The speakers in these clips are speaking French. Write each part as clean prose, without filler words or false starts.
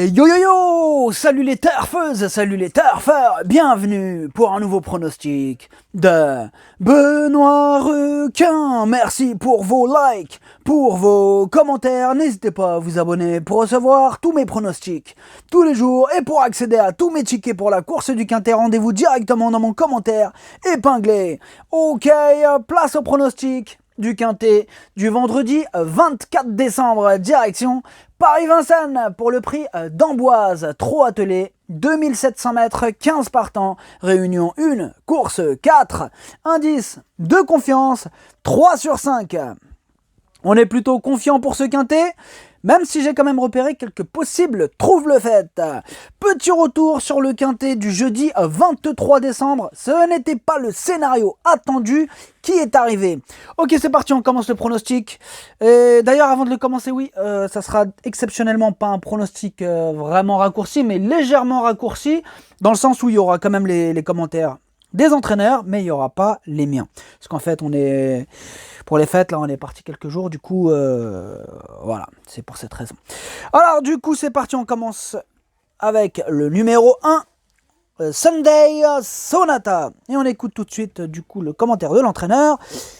Yo yo yo! Salut les turfeuses, salut les turfeurs! Bienvenue pour un nouveau pronostic de Benoît Requin. Merci pour vos likes, pour vos commentaires. N'hésitez pas à vous abonner pour recevoir tous mes pronostics tous les jours et pour accéder à tous mes tickets pour la course du Quintet. Rendez-vous directement dans mon commentaire épinglé. Ok, place au pronostic du Quintet du vendredi 24 décembre, direction Paris-Vincennes pour le prix d'Amboise, trot attelé, 2700 mètres, 15 partants, réunion 1, course 4, indice de confiance, 3 sur 5. On est plutôt confiant pour ce Quintet, même si j'ai quand même repéré quelques possibles trouve-le-fait. Petit retour sur le Quintet du jeudi 23 décembre. Ce n'était pas le scénario attendu qui est arrivé. Ok, c'est parti, on commence le pronostic. Et d'ailleurs, avant de le commencer, oui, ça sera exceptionnellement pas un pronostic vraiment raccourci, mais légèrement raccourci, dans le sens où il y aura quand même les commentaires des entraîneurs, mais il n'y aura pas les miens. Parce qu'en fait, on est... Pour les fêtes, là, on est parti quelques jours, du coup, voilà, c'est pour cette raison. Alors, du coup, c'est parti, on commence avec le numéro 1, Sunday Sonata. Et on écoute tout de suite, du coup, le commentaire de l'entraîneur,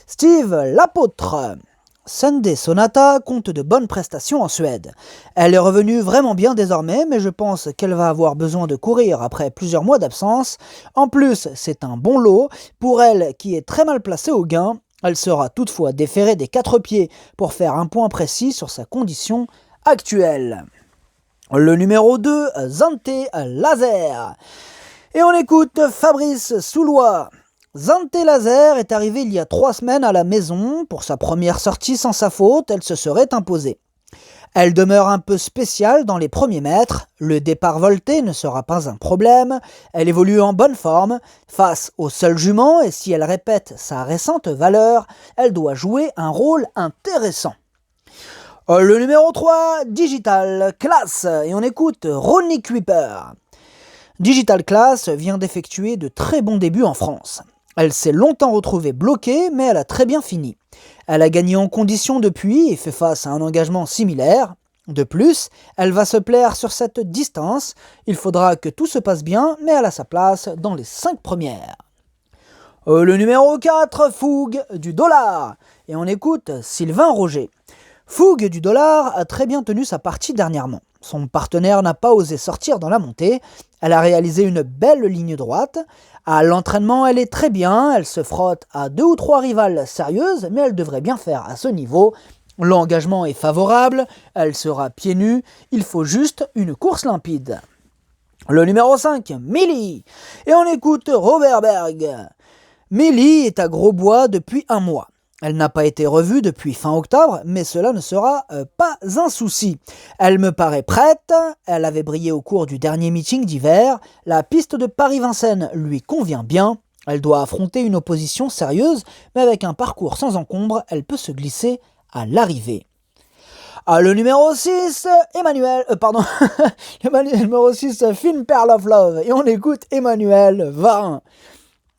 Steve L'Apôtre. Sunday Sonata compte de bonnes prestations en Suède. Elle est revenue vraiment bien désormais, mais je pense qu'elle va avoir besoin de courir après plusieurs mois d'absence. En plus, c'est un bon lot pour elle qui est très mal placée au gain. Elle sera toutefois déférée des 4 pieds pour faire un point précis sur sa condition actuelle. Le numéro 2, Zante Laser. Et on écoute Fabrice Soulois. Zante Laser est arrivée il y a 3 semaines à la maison. Pour sa première sortie sans sa faute, elle se serait imposée. Elle demeure un peu spéciale dans les premiers mètres, le départ volté ne sera pas un problème, elle évolue en bonne forme, face au seul jument et si elle répète sa récente valeur, elle doit jouer un rôle intéressant. Le numéro 3, Digital Class, et on écoute Ronnie Kuiper. Digital Class vient d'effectuer de très bons débuts en France. Elle s'est longtemps retrouvée bloquée, mais elle a très bien fini. Elle a gagné en condition depuis et fait face à un engagement similaire. De plus, elle va se plaire sur cette distance. Il faudra que tout se passe bien, mais elle a sa place dans les 5 premières. Le numéro 4, Fougue du Dollar. Et on écoute Sylvain Roger. Fougue du Dollar a très bien tenu sa partie dernièrement. Son partenaire n'a pas osé sortir dans la montée. Elle a réalisé une belle ligne droite. À l'entraînement, elle est très bien. Elle se frotte à 2 ou 3 rivales sérieuses, mais elle devrait bien faire à ce niveau. L'engagement est favorable. Elle sera pieds nus. Il faut juste une course limpide. Le numéro 5, Millie. Et on écoute Robert Berg. Millie est à Grosbois depuis 1 mois. Elle n'a pas été revue depuis fin octobre, mais cela ne sera pas un souci. Elle me paraît prête, elle avait brillé au cours du dernier meeting d'hiver, la piste de Paris-Vincennes lui convient bien, elle doit affronter une opposition sérieuse, mais avec un parcours sans encombre, elle peut se glisser à l'arrivée. Le numéro 6, le numéro 6, Film Pearl of Love, et on écoute Emmanuel Varin.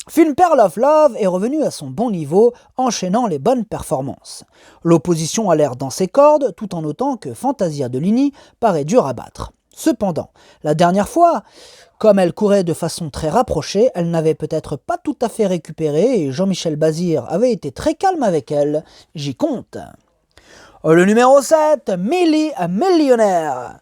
Film Pearl of Love est revenu à son bon niveau, enchaînant les bonnes performances. L'opposition a l'air dans ses cordes, tout en notant que Fantasia de Ligny paraît dur à battre. Cependant, la dernière fois, comme elle courait de façon très rapprochée, elle n'avait peut-être pas tout à fait récupéré et Jean-Michel Bazir avait été très calme avec elle. J'y compte. Le numéro 7, Millie Millionnaire.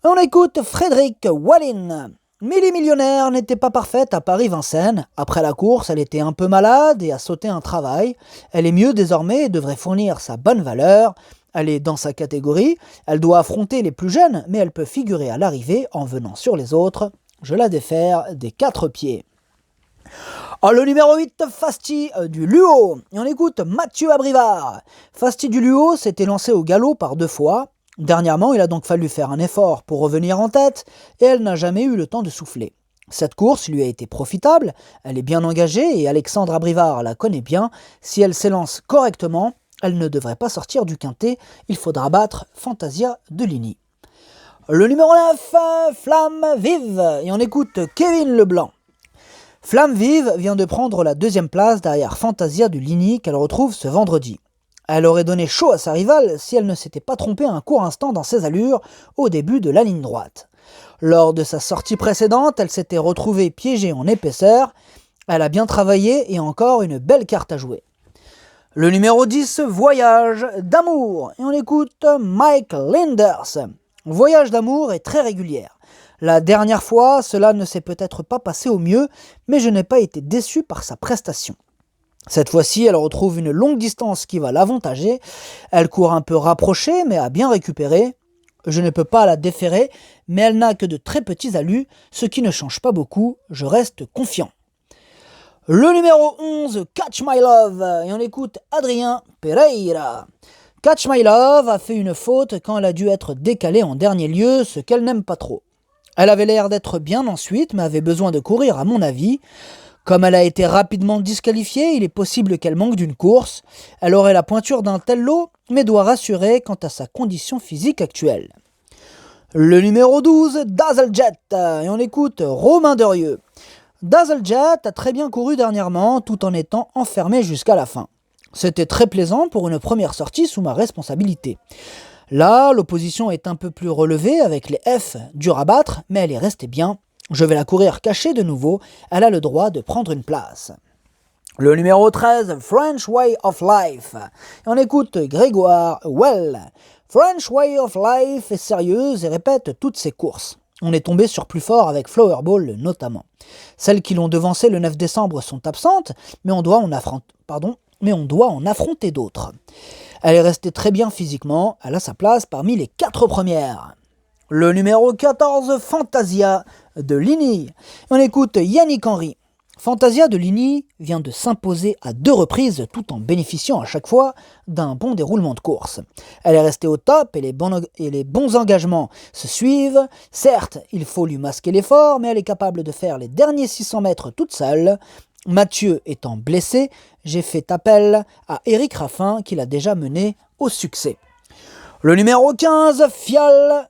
On écoute Frédéric Wallin. Millie Millionnaire n'était pas parfaite à Paris-Vincennes. Après la course, elle était un peu malade et a sauté un travail. Elle est mieux désormais et devrait fournir sa bonne valeur. Elle est dans sa catégorie. Elle doit affronter les plus jeunes, mais elle peut figurer à l'arrivée en venant sur les autres. Je la défère des 4 pieds. Le numéro 8, Fasti du Luo. Et on écoute Mathieu Abrivard. Fasti du Luo s'était lancé au galop par 2 fois. Dernièrement, il a donc fallu faire un effort pour revenir en tête et elle n'a jamais eu le temps de souffler. Cette course lui a été profitable, elle est bien engagée et Alexandre Abrivard la connaît bien. Si elle s'élance correctement, elle ne devrait pas sortir du Quintet, il faudra battre Fantasia de Ligny. Le numéro 9, Flamme Vive, et on écoute Kevin Leblanc. Flamme Vive vient de prendre la 2e place derrière Fantasia de Ligny qu'elle retrouve ce vendredi. Elle aurait donné chaud à sa rivale si elle ne s'était pas trompée un court instant dans ses allures au début de la ligne droite. Lors de sa sortie précédente, elle s'était retrouvée piégée en épaisseur. Elle a bien travaillé et encore une belle carte à jouer. Le numéro 10, Voyage d'amour. Et on écoute Mike Linders. Voyage d'amour est très régulière. La dernière fois, cela ne s'est peut-être pas passé au mieux, mais je n'ai pas été déçu par sa prestation. Cette fois-ci, elle retrouve une longue distance qui va l'avantager. Elle court un peu rapprochée, mais a bien récupéré. Je ne peux pas la déférer, mais elle n'a que de très petits alus, ce qui ne change pas beaucoup. Je reste confiant. Le numéro 11, Catch My Love, et on écoute Adrien Pereira. Catch My Love a fait une faute quand elle a dû être décalée en dernier lieu, ce qu'elle n'aime pas trop. Elle avait l'air d'être bien ensuite, mais avait besoin de courir à mon avis. Comme elle a été rapidement disqualifiée, il est possible qu'elle manque d'une course. Elle aurait la pointure d'un tel lot, mais doit rassurer quant à sa condition physique actuelle. Le numéro 12, Dazzlejet, et on écoute Romain Derieux. Dazzlejet a très bien couru dernièrement, tout en étant enfermé jusqu'à la fin. C'était très plaisant pour une première sortie sous ma responsabilité. Là, l'opposition est un peu plus relevée avec les F durs à battre, mais elle est restée bien. Je vais la courir cachée de nouveau, elle a le droit de prendre une place. Le numéro 13, French Way of Life. Et on écoute Grégoire Well. French Way of Life est sérieuse et répète toutes ses courses. On est tombé sur plus fort avec Flowerball notamment. Celles qui l'ont devancé le 9 décembre sont absentes, mais on doit en affronter d'autres. Elle est restée très bien physiquement, elle a sa place parmi les 4 premières. Le numéro 14, Fantasia de Ligny. On écoute Yannick Henry. Fantasia de Ligny vient de s'imposer à 2 reprises tout en bénéficiant à chaque fois d'un bon déroulement de course. Elle est restée au top et les bons engagements se suivent. Certes, il faut lui masquer l'effort, mais elle est capable de faire les derniers 600 mètres toute seule. Mathieu étant blessé, j'ai fait appel à Eric Raffin qui l'a déjà mené au succès. Le numéro 15, Philoé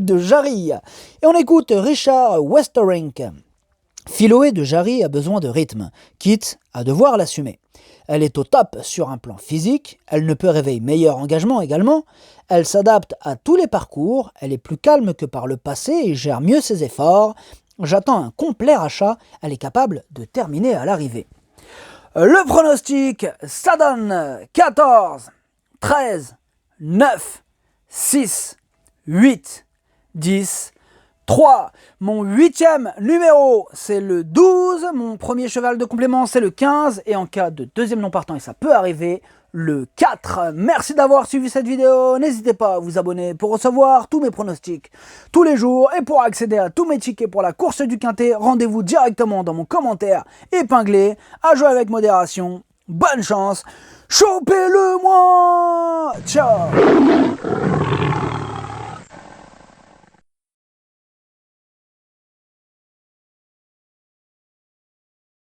de Jarry. Et on écoute Richard Westerink. Philoé de Jarry a besoin de rythme, quitte à devoir l'assumer. Elle est au top sur un plan physique, elle ne peut rêver meilleur engagement également, elle s'adapte à tous les parcours, elle est plus calme que par le passé et gère mieux ses efforts. J'attends un complet rachat, elle est capable de terminer à l'arrivée. Le pronostic, ça donne 14, 13, 9, 6, 8, 10, 3. Mon 8e numéro, c'est le 12. Mon premier cheval de complément, c'est le 15. Et en cas de deuxième non partant, et ça peut arriver, le 4. Merci d'avoir suivi cette vidéo. N'hésitez pas à vous abonner pour recevoir tous mes pronostics tous les jours. Et pour accéder à tous mes tickets pour la course du Quintet, rendez-vous directement dans mon commentaire épinglé. À jouer avec modération. Bonne chance. Chopez-le moi. Ciao.